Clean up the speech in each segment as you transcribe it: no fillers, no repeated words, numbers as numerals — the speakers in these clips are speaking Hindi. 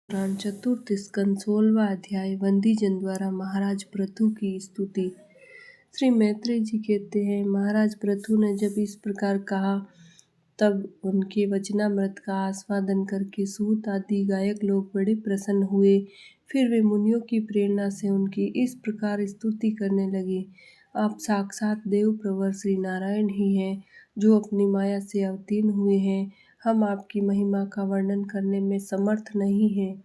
पुराण चतुर्थ स्कंद 16वां अध्याय। वंदीजन द्वारा महाराज पृथु की स्तुति। श्री मैत्रेय जी कहते हैं, महाराज पृथु ने जब इस प्रकार कहा तब उनके वचनामृत का आस्वादन करके सूत आदि गायक लोग बड़े प्रसन्न हुए। फिर वे मुनियों की प्रेरणा से उनकी इस प्रकार स्तुति करने लगे। आप साक्षात देव प्रवर श्री नारायण ही हैं, जो अपनी माया से अवतीर्ण हुए हैं। हम आपकी महिमा का वर्णन करने में समर्थ नहीं हैं।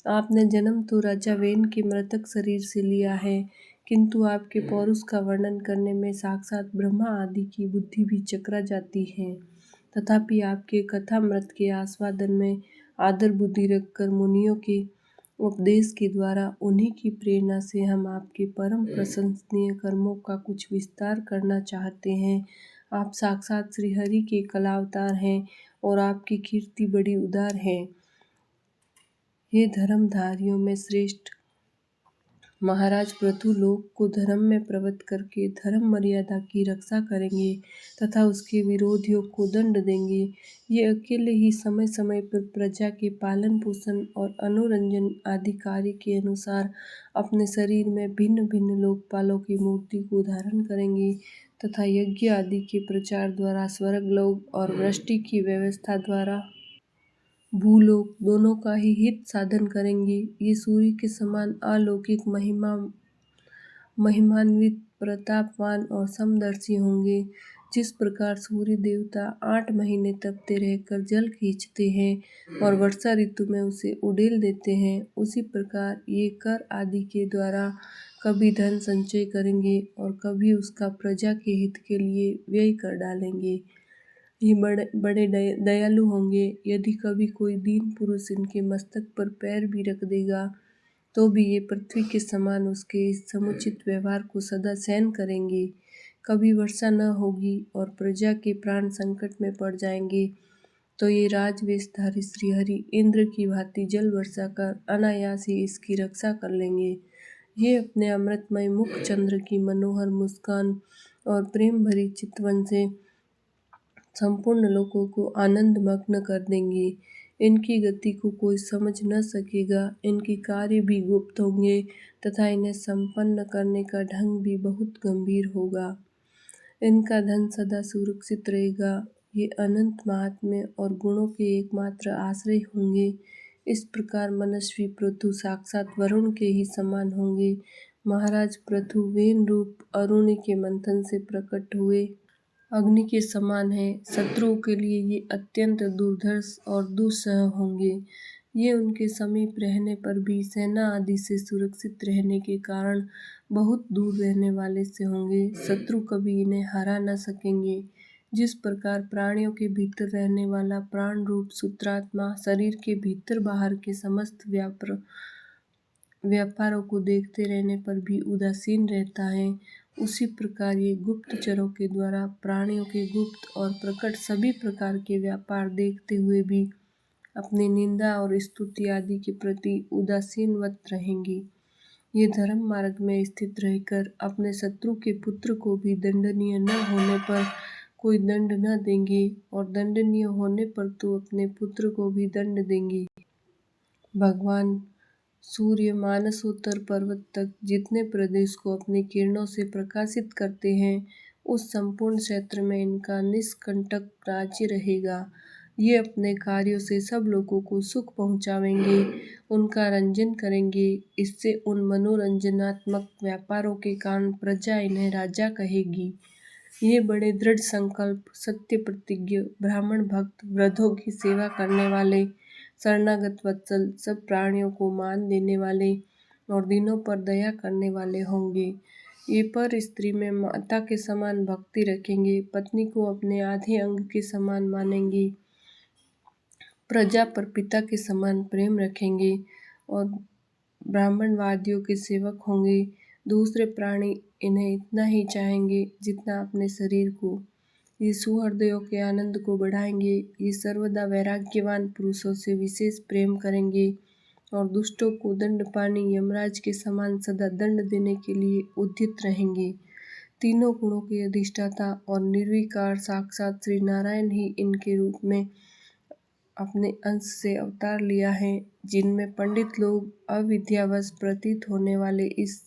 आपने जन्म तो राजा वेन के मृतक शरीर से लिया है, किंतु आपके पौरुष का वर्णन करने में साक्षात ब्रह्मा आदि की बुद्धि भी चकरा जाती है। तथापि आपके कथामृत के आस्वादन में आदर बुद्धि रखकर मुनियों के उपदेश के द्वारा उन्हीं की प्रेरणा से हम आपके परम प्रशंसनीय कर्मों का कुछ विस्तार करना चाहते हैं। आप साक्षात श्री हरि के कलावतार हैं और आपकी कीर्ति बड़ी उदार है। ये धर्मधारियों में श्रेष्ठ महाराज पृथु लोक को धर्म में प्रवृत्त करके धर्म मर्यादा की रक्षा करेंगे तथा उसके विरोधियों को दंड देंगे। ये अकेले ही समय समय पर प्रजा के पालन पोषण और अनुरंजन आदि कार्य के अनुसार अपने शरीर में भिन्न भिन्न लोकपालों की मूर्ति को धारण करेंगे तथा यज्ञ आदि के प्रचार द्वारा स्वर्गलोक और वृष्टि की व्यवस्था द्वारा भूलोक दोनों का ही हित साधन करेंगे। ये सूर्य के समान अलौकिक महिमान्वित प्रतापवान और समदर्शी होंगे। जिस प्रकार सूर्य देवता 8 महीने तपते रहकर जल खींचते हैं और वर्षा ऋतु में उसे उड़ेल देते हैं, उसी प्रकार ये कर आदि के द्वारा कभी धन संचय करेंगे और कभी उसका प्रजा के हित के लिए व्यय कर डालेंगे। ये बड़े दयालु होंगे। यदि कभी कोई दीन पुरुष इनके मस्तक पर पैर भी रख देगा तो भी ये पृथ्वी के समान उसके इस समुचित व्यवहार को सदा सहन करेंगे। कभी वर्षा न होगी और प्रजा के प्राण संकट में पड़ जाएंगे तो ये राजवेशधारी श्रीहरि इंद्र की भांति जल वर्षा कर अनायास ही इसकी रक्षा कर लेंगे। ये अपने अमृतमय मुख चंद्र की मनोहर मुस्कान और प्रेम भरी चितवन से संपूर्ण लोगों को आनंद मग्न कर देंगे। इनकी गति को कोई समझ न सकेगा। इनके कार्य भी गुप्त होंगे तथा इन्हें संपन्न करने का ढंग भी बहुत गंभीर होगा। इनका धन सदा सुरक्षित रहेगा। ये अनंत महात्म्य और गुणों के एकमात्र आश्रय होंगे। इस प्रकार मनस्वी पृथु साक्षात वरुण के ही समान होंगे। महाराज पृथु वेन रूप अरुणि के मंथन से प्रकट हुए अग्नि के समान है। शत्रुओं के लिए ये अत्यंत दुर्धर्ष और दुस्सह होंगे। ये उनके समीप रहने पर भी सेना आदि से सुरक्षित रहने के कारण बहुत दूर रहने वाले से होंगे। शत्रु कभी इन्हें हरा न सकेंगे। जिस प्रकार प्राणियों के भीतर रहने वाला प्राण रूप सूत्रात्मा शरीर के भीतर बाहर के समस्त व्यापारों को देखते रहने पर भी उदासीन रहता है, उसी प्रकार ये गुप्तचरों के द्वारा प्राणियों के गुप्त और प्रकट सभी प्रकार के व्यापार देखते हुए भी अपनी निंदा और स्तुति आदि के प्रति उदासीनवत रहेंगे। ये धर्म मार्ग में स्थित रहकर अपने शत्रु के पुत्र को भी दंडनीय न होने पर कोई दंड न देंगे और दंडनीय होने पर तो अपने पुत्र को भी दंड देंगे। भगवान सूर्य मानसोत्तर पर्वत तक जितने प्रदेश को अपनी किरणों से प्रकाशित करते हैं, उस संपूर्ण क्षेत्र में इनका निष्कंटक राज्य रहेगा। ये अपने कार्यों से सब लोगों को सुख पहुँचावेंगे, उनका रंजन करेंगे। इससे उन मनोरंजनात्मक व्यापारों के कारण प्रजा इन्हें राजा कहेगी। ये बड़े दृढ़ संकल्प, सत्य प्रतिज्ञ, ब्राह्मण भक्त, वृद्धों की सेवा करने वाले, शरणागत वत्सल, सब प्राणियों को मान देने वाले और दीनों पर दया करने वाले होंगे। ये पर स्त्री में माता के समान भक्ति रखेंगे, पत्नी को अपने आधे अंग के समान मानेंगे, प्रजा पर पिता के समान प्रेम रखेंगे और ब्राह्मणवादियों के सेवक होंगे। दूसरे प्राणी इन्हें इतना ही चाहेंगे जितना अपने शरीर को। ये सुहृदयों के आनंद को बढ़ाएंगे। ये सर्वदा वैराग्यवान पुरुषों से विशेष प्रेम करेंगे और दुष्टों को दंडपानी यमराज के समान सदा दंड देने के लिए उद्यत रहेंगे। तीनों गुणों के अधिष्ठाता और निर्विकार साक्षात श्री नारायण ही इनके रूप में अपने अंश से अवतार लिया है, जिनमें पंडित लोग अविद्यावश प्रतीत होने वाले इस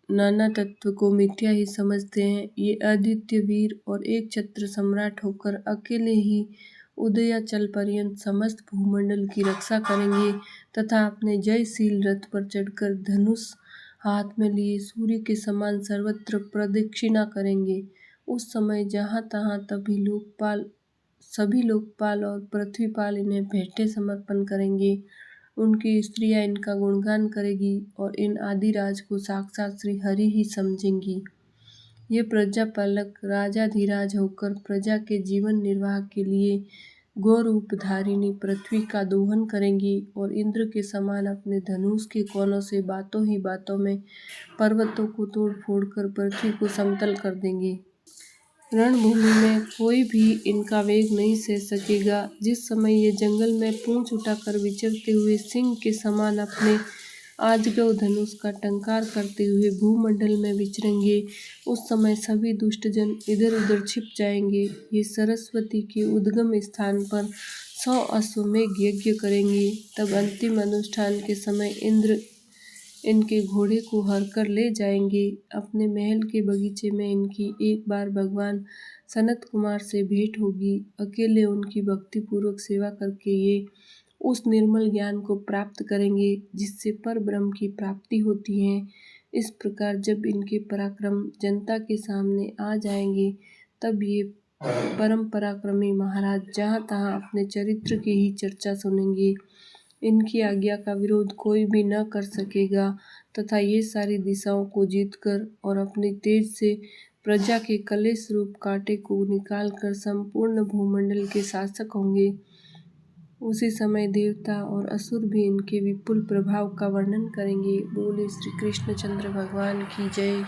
नाना तत्व को मिथ्या ही समझते हैं। ये अद्वितीय वीर और एक छत्र सम्राट होकर अकेले ही उदयाचल पर्यंत समस्त भूमंडल की रक्षा करेंगे तथा अपने जयशील रथ पर चढ़कर धनुष हाथ में लिए सूर्य के समान सर्वत्र प्रदक्षिणा करेंगे। उस समय जहाँ तहाँ सभी लोकपाल और पृथ्वीपाल इन्हें भेंटें समर्पण करेंगे। उनकी स्त्रियां इनका गुणगान करेगी और इन आदिराज को साक्षात श्री हरि ही समझेंगी। ये प्रजापालक राजाधिराज होकर प्रजा के जीवन निर्वाह के लिए गौरूप धारिणी पृथ्वी का दोहन करेंगी और इंद्र के समान अपने धनुष के कोनों से बातों ही बातों में पर्वतों को तोड़ फोड़ कर पृथ्वी को समतल कर देंगे। रणभूमि में कोई भी इनका वेग नहीं सह सकेगा। जिस समय ये जंगल में पूंछ उठाकर विचरते हुए सिंह के समान अपने आजगव धनुष का टंकार करते हुए भूमंडल में विचरेंगे, उस समय सभी दुष्टजन इधर उधर छिप जाएंगे। ये सरस्वती के उद्गम स्थान पर 100 अश्वमेघ यज्ञ करेंगे। तब अंतिम अनुष्ठान के समय इंद्र इनके घोड़े को हरकर ले जाएंगे। अपने महल के बगीचे में इनकी एक बार भगवान सनत कुमार से भेंट होगी। अकेले उनकी भक्तिपूर्वक सेवा करके ये उस निर्मल ज्ञान को प्राप्त करेंगे जिससे पर ब्रह्म की प्राप्ति होती है। इस प्रकार जब इनके पराक्रम जनता के सामने आ जाएंगे, तब ये परम पराक्रमी महाराज जहाँ तहाँ अपने चरित्र की ही चर्चा सुनेंगे। इनकी आज्ञा का विरोध कोई भी न कर सकेगा तथा ये सारी दिशाओं को जीतकर और अपने तेज से प्रजा के कलेश रूप कांटे को निकालकर संपूर्ण भूमंडल के शासक होंगे। उसी समय देवता और असुर भी इनके विपुल प्रभाव का वर्णन करेंगे। बोले श्री कृष्णचंद्र भगवान की जय।